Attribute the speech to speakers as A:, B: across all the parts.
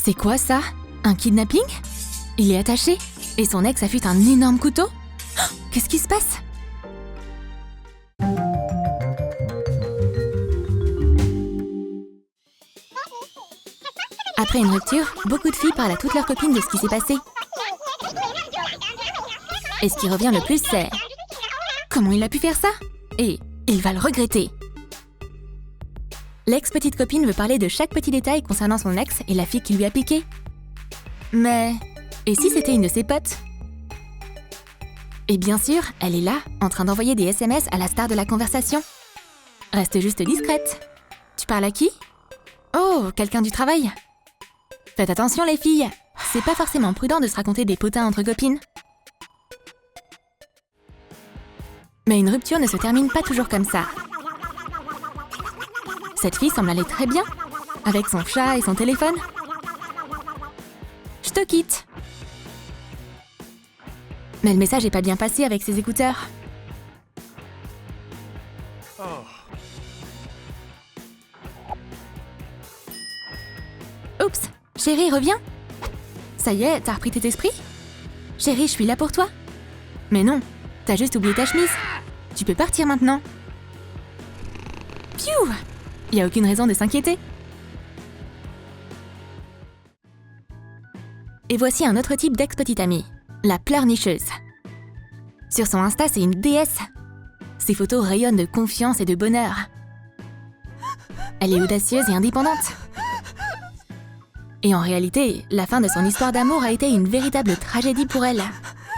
A: C'est quoi ça? Un kidnapping? Il est attaché et son ex affûte un énorme couteau? Oh, qu'est-ce qui se passe? Après une rupture, beaucoup de filles parlent à toutes leurs copines de ce qui s'est passé. Et ce qui revient le plus, c'est... Comment il a pu faire ça? Et il va le regretter. L'ex-petite copine veut parler de chaque petit détail concernant son ex et la fille qui lui a piqué. Mais... et si c'était une de ses potes? Et bien sûr, elle est là, en train d'envoyer des SMS à la star de la conversation. Reste juste discrète. Tu parles à qui? Oh, quelqu'un du travail? Faites attention les filles, c'est pas forcément prudent de se raconter des potins entre copines. Mais une rupture ne se termine pas toujours comme ça. Cette fille semble aller très bien, avec son chat et son téléphone. Je te quitte. Mais le message est pas bien passé avec ses écouteurs. Oups, chérie, reviens. Ça y est, t'as repris tes esprits? Chérie, je suis là pour toi. Mais non, t'as juste oublié ta chemise. Tu peux partir maintenant. Piou! Y a aucune raison de s'inquiéter. Et voici un autre type d'ex-petite amie, la pleurnicheuse. Sur son Insta, c'est une déesse. Ses photos rayonnent de confiance et de bonheur. Elle est audacieuse et indépendante. Et en réalité, la fin de son histoire d'amour a été une véritable tragédie pour elle.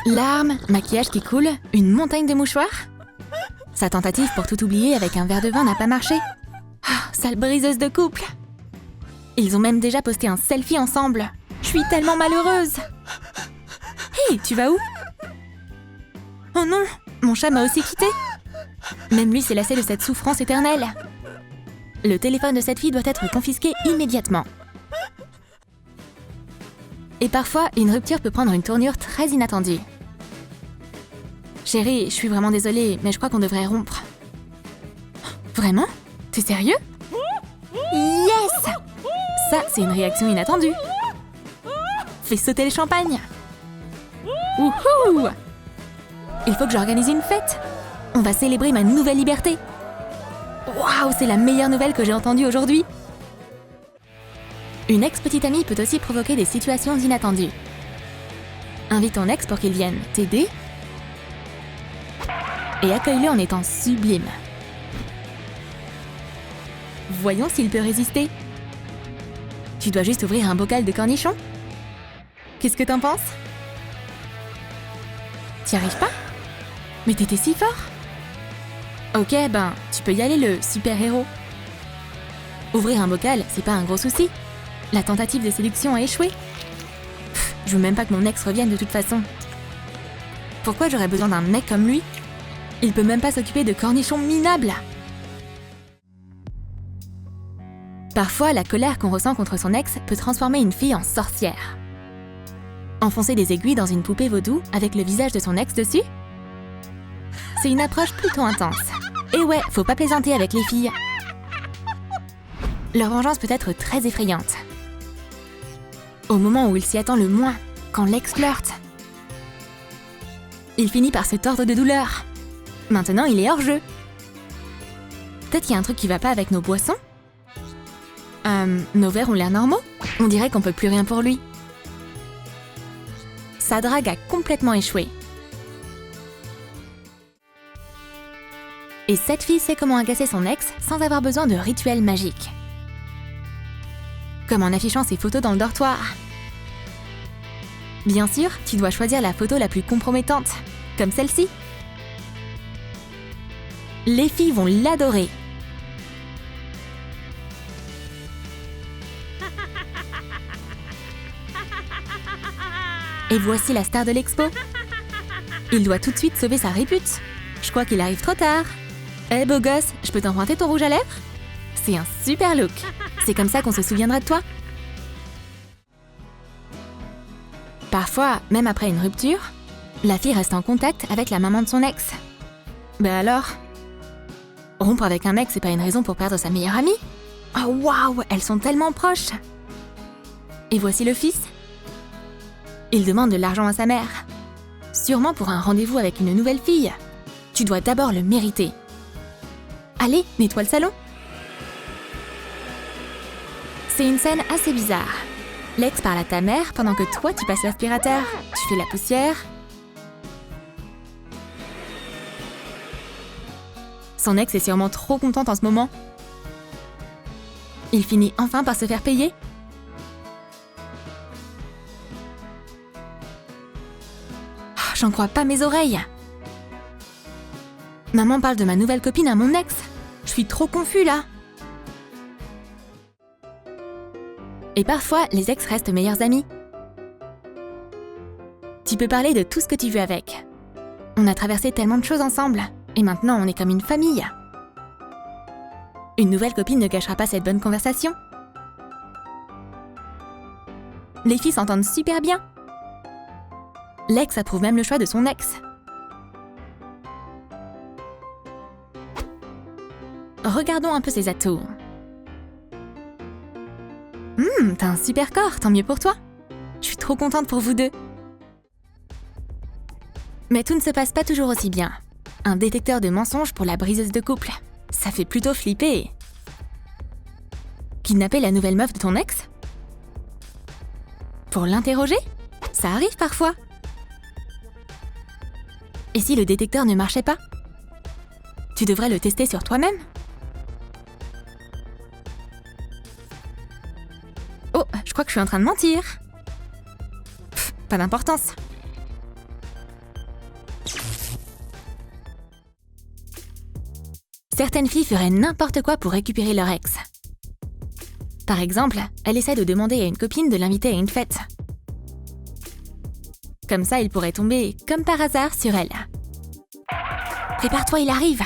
A: Larmes, maquillage qui coule, une montagne de mouchoirs. Sa tentative pour tout oublier avec un verre de vin n'a pas marché. Ah, sale briseuse de couple. Ils ont même déjà posté un selfie ensemble. Je suis tellement malheureuse. Hé, tu vas où? Oh non, mon chat m'a aussi quitté. Même lui s'est lassé de cette souffrance éternelle. Le téléphone de cette fille doit être confisqué immédiatement. Et parfois, une rupture peut prendre une tournure très inattendue. Chérie, je suis vraiment désolée, mais je crois qu'on devrait rompre. Vraiment? T'es sérieux? Yes! Ça, c'est une réaction inattendue. Fais sauter le champagne. Wouhou! Il faut que j'organise une fête. On va célébrer ma nouvelle liberté. Waouh, c'est la meilleure nouvelle que j'ai entendue aujourd'hui. Une ex-petite amie peut aussi provoquer des situations inattendues. Invite ton ex pour qu'il vienne t'aider et accueille-le en étant sublime. Voyons s'il peut résister. Tu dois juste ouvrir un bocal de cornichons. Qu'est-ce que t'en penses? T'y arrives pas? Mais t'étais si fort. Ok, ben, tu peux y aller le super-héros. Ouvrir un bocal, c'est pas un gros souci. La tentative de séduction a échoué. Je veux même pas que mon ex revienne de toute façon. Pourquoi j'aurais besoin d'un mec comme lui? Il peut même pas s'occuper de cornichons minables. Parfois, la colère qu'on ressent contre son ex peut transformer une fille en sorcière. Enfoncer des aiguilles dans une poupée vaudou avec le visage de son ex dessus? C'est une approche plutôt intense. Et ouais, faut pas plaisanter avec les filles. Leur vengeance peut être très effrayante. Au moment où il s'y attend le moins, quand l'ex flirte, il finit par se tordre de douleur. Maintenant, il est hors jeu. Peut-être qu'il y a un truc qui va pas avec nos boissons? Nos verres ont l'air normaux? On dirait qu'on peut plus rien pour lui. Sa drague a complètement échoué. Et cette fille sait comment agacer son ex sans avoir besoin de rituels magiques. Comme en affichant ses photos dans le dortoir. Bien sûr, tu dois choisir la photo la plus compromettante, comme celle-ci. Les filles vont l'adorer. Et voici la star de l'expo. Il doit tout de suite sauver sa répute. Je crois qu'il arrive trop tard. Eh beau gosse, je peux t'emprunter ton rouge à lèvres? C'est un super look. C'est comme ça qu'on se souviendra de toi. Parfois, même après une rupture, la fille reste en contact avec la maman de son ex. Ben alors? Rompre avec un mec, c'est pas une raison pour perdre sa meilleure amie? Oh waouh, elles sont tellement proches! Et voici le fils. Il demande de l'argent à sa mère. Sûrement pour un rendez-vous avec une nouvelle fille. Tu dois d'abord le mériter. Allez, nettoie le salon. C'est une scène assez bizarre. L'ex parle à ta mère pendant que toi tu passes l'aspirateur. Tu fais la poussière. Son ex est sûrement trop contente en ce moment. Il finit enfin par se faire payer. Oh, j'en crois pas mes oreilles. Maman parle de ma nouvelle copine à mon ex. Je suis trop confus là. Et parfois, les ex restent meilleurs amis. Tu peux parler de tout ce que tu veux avec. On a traversé tellement de choses ensemble. Et maintenant, on est comme une famille. Une nouvelle copine ne gâchera pas cette bonne conversation. Les filles s'entendent super bien. L'ex approuve même le choix de son ex. Regardons un peu ses atouts. T'as un super corps, tant mieux pour toi. Je suis trop contente pour vous deux. Mais tout ne se passe pas toujours aussi bien. Un détecteur de mensonges pour la briseuse de couple. Ça fait plutôt flipper. Kidnapper la nouvelle meuf de ton ex? Pour l'interroger? Ça arrive parfois. Et si le détecteur ne marchait pas? Tu devrais le tester sur toi-même. Oh, je crois que je suis en train de mentir. Pas d'importance. Certaines filles feraient n'importe quoi pour récupérer leur ex. Par exemple, elle essaie de demander à une copine de l'inviter à une fête. Comme ça, il pourrait tomber, comme par hasard, sur elle. Prépare-toi, il arrive.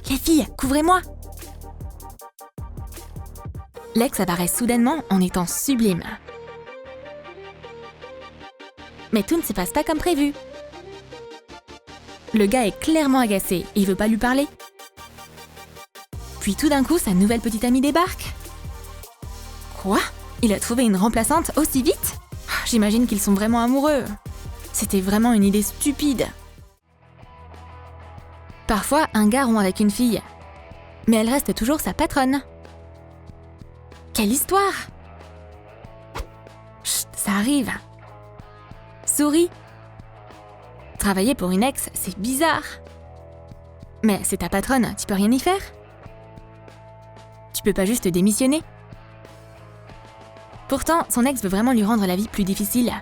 A: Les filles, couvrez-moi. L'ex apparaît soudainement en étant sublime. Mais tout ne se passe pas comme prévu. Le gars est clairement agacé et il veut pas lui parler. Puis tout d'un coup, sa nouvelle petite amie débarque. Quoi? Il a trouvé une remplaçante aussi vite? J'imagine qu'ils sont vraiment amoureux. C'était vraiment une idée stupide. Parfois, un gars rompt avec une fille. Mais elle reste toujours sa patronne. Quelle histoire! Chut, ça arrive. Souris. Travailler pour une ex, c'est bizarre. Mais c'est ta patronne, tu peux rien y faire. Tu peux pas juste démissionner. Pourtant, son ex veut vraiment lui rendre la vie plus difficile.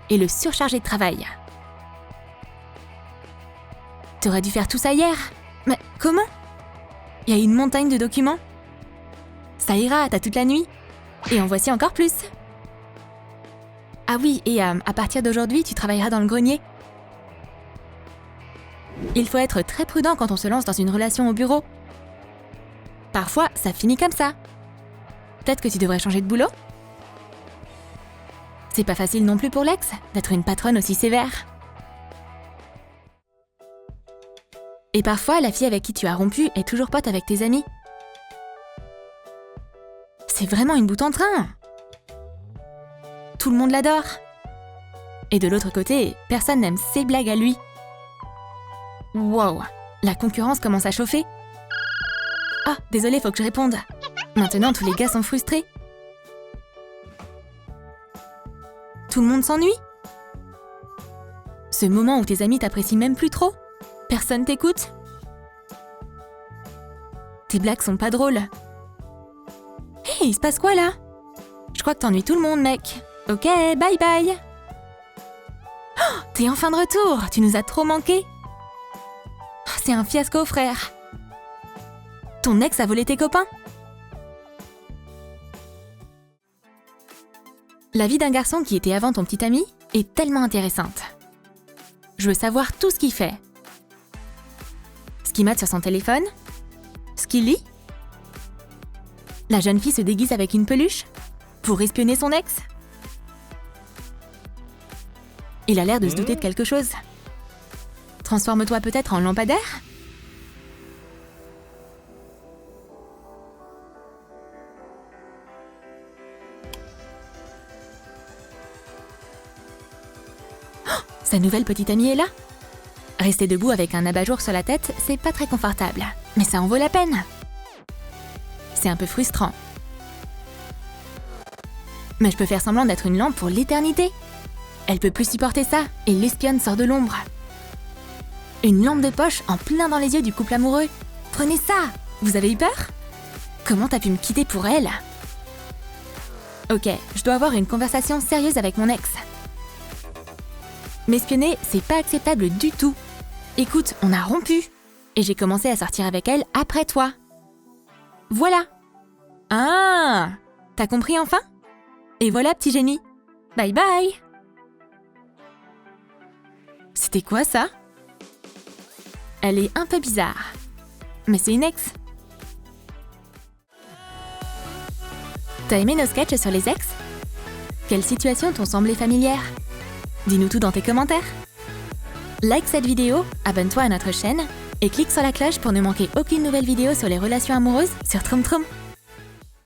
A: Et le surcharger de travail. T'aurais dû faire tout ça hier. Mais comment? Il y a une montagne de documents. Ça ira, t'as toute la nuit. Et en voici encore plus. Ah oui, et à partir d'aujourd'hui, tu travailleras dans le grenier. Il faut être très prudent quand on se lance dans une relation au bureau. Parfois, ça finit comme ça. Peut-être que tu devrais changer de boulot? C'est pas facile non plus pour l'ex d'être une patronne aussi sévère. Et parfois, la fille avec qui tu as rompu est toujours pote avec tes amis. C'est vraiment une boute en train. Tout le monde l'adore. Et de l'autre côté, personne n'aime ses blagues à lui. Wow, la concurrence commence à chauffer. Ah, désolé, faut que je réponde. Maintenant, tous les gars sont frustrés. Tout le monde s'ennuie. Ce moment où tes amis t'apprécient même plus trop. Personne t'écoute. Tes blagues sont pas drôles. Hé, il se passe quoi là? Je crois que t'ennuies tout le monde, mec. Ok, bye bye. Oh, t'es enfin de retour. Tu nous as trop manqué. Oh, c'est un fiasco, frère. Ton ex a volé tes copains? La vie d'un garçon qui était avant ton petit ami est tellement intéressante. Je veux savoir tout ce qu'il fait. Ce qu'il mate sur son téléphone? Ce qu'il lit? La jeune fille se déguise avec une peluche? Pour espionner son ex? Il a l'air de se douter de quelque chose. Transforme-toi peut-être en lampadaire? Sa nouvelle petite amie est là. Rester debout avec un abat-jour sur la tête, c'est pas très confortable. Mais ça en vaut la peine. C'est un peu frustrant. Mais je peux faire semblant d'être une lampe pour l'éternité. Elle peut plus supporter ça, et l'espionne sort de l'ombre. Une lampe de poche en plein dans les yeux du couple amoureux. Prenez ça! Vous avez eu peur? Comment t'as pu me quitter pour elle? Ok, je dois avoir une conversation sérieuse avec mon ex. M'espionner, c'est pas acceptable du tout. Écoute, on a rompu. Et j'ai commencé à sortir avec elle après toi. Voilà. Ah! T'as compris enfin? Et voilà, petit génie. Bye bye! C'était quoi ça? Elle est un peu bizarre. Mais c'est une ex. T'as aimé nos sketchs sur les ex? Quelles situations t'ont semblé familières? Dis-nous tout dans tes commentaires. Like cette vidéo, abonne-toi à notre chaîne et clique sur la cloche pour ne manquer aucune nouvelle vidéo sur les relations amoureuses sur Troum Troum.